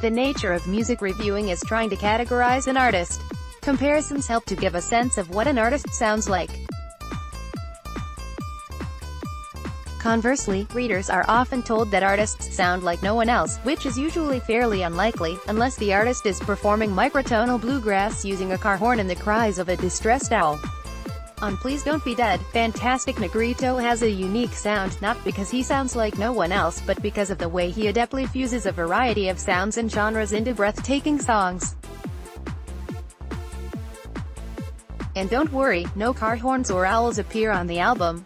The nature of music reviewing is trying to categorize an artist. Comparisons help to give a sense of what an artist sounds like. Conversely, readers are often told that artists sound like no one else, which is usually fairly unlikely, unless the artist is performing microtonal bluegrass using a car horn and the cries of a distressed owl. On Please Don't Be Dead, Fantastic Negrito has a unique sound, not because he sounds like no one else, but because of the way he adeptly fuses a variety of sounds and genres into breathtaking songs. And don't worry, no car horns or owls appear on the album.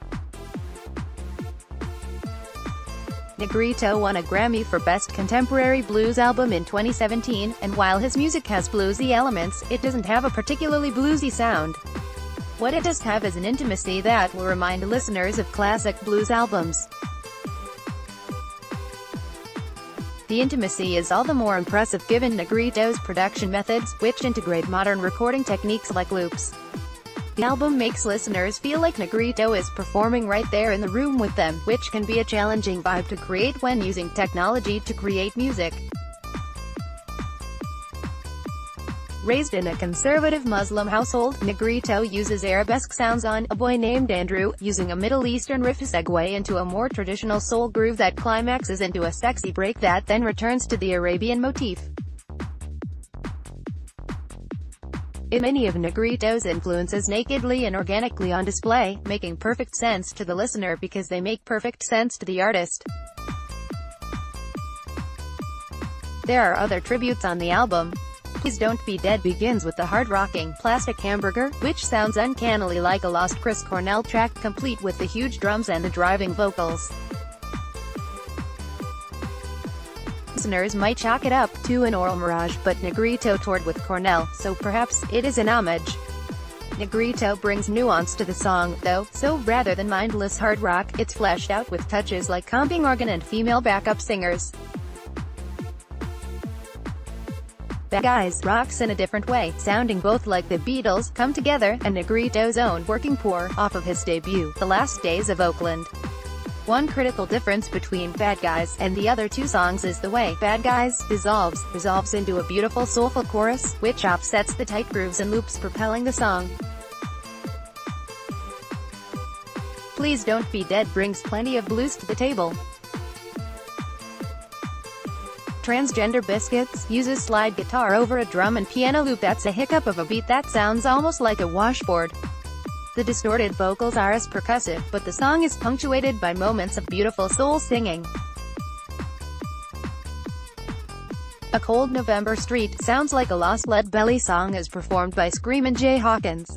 Negrito won a Grammy for Best Contemporary Blues Album in 2017, and while his music has bluesy elements, it doesn't have a particularly bluesy sound. What it does have is an intimacy that will remind listeners of classic blues albums. The intimacy is all the more impressive given Negrito's production methods, which integrate modern recording techniques like loops. The album makes listeners feel like Negrito is performing right there in the room with them, which can be a challenging vibe to create when using technology to create music. Raised in a conservative Muslim household, Negrito uses arabesque sounds on A Boy Named Andrew, using a Middle Eastern riff to segue into a more traditional soul groove that climaxes into a sexy break that then returns to the Arabian motif. Many of Negrito's influences nakedly and organically on display, making perfect sense to the listener because they make perfect sense to the artist. There are other tributes on the album. Please Don't Be Dead begins with the hard-rocking Plastic Hamburger, which sounds uncannily like a lost Chris Cornell track, complete with the huge drums and the driving vocals. Listeners might chalk it up to an oral mirage, but Negrito toured with Cornell, so perhaps it is an homage. Negrito brings nuance to the song, though, so rather than mindless hard rock, it's fleshed out with touches like comping organ and female backup singers. Bad Guys rocks in a different way, sounding both like the Beatles come together, and Negrito's own Working Poor, off of his debut, The Last Days of Oakland. One critical difference between Bad Guys and the other two songs is the way Bad Guys resolves into a beautiful soulful chorus, which offsets the tight grooves and loops propelling the song. Please Don't Be Dead brings plenty of blues to the table. Transgender Biscuits uses slide guitar over a drum and piano loop that's a hiccup of a beat that sounds almost like a washboard. The distorted vocals are as percussive, but the song is punctuated by moments of beautiful soul singing. A Cold November Street sounds like a lost Lead Belly song as performed by Screamin' Jay Hawkins.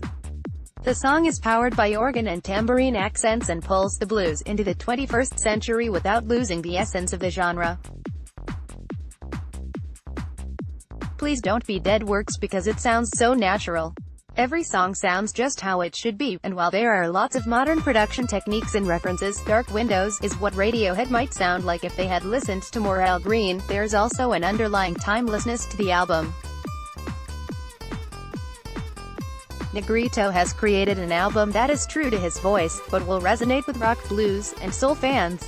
The song is powered by organ and tambourine accents and pulls the blues into the 21st century without losing the essence of the genre. Please Don't Be Dead works because it sounds so natural. Every song sounds just how it should be, and while there are lots of modern production techniques and references, Dark Windows is what Radiohead might sound like if they had listened to more Al Green. There's also an underlying timelessness to the album. Negrito has created an album that is true to his voice, but will resonate with rock, blues, and soul fans.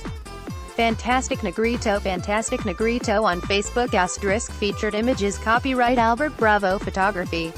Fantastic Negrito on Facebook *, featured images copyright Albert Bravo Photography.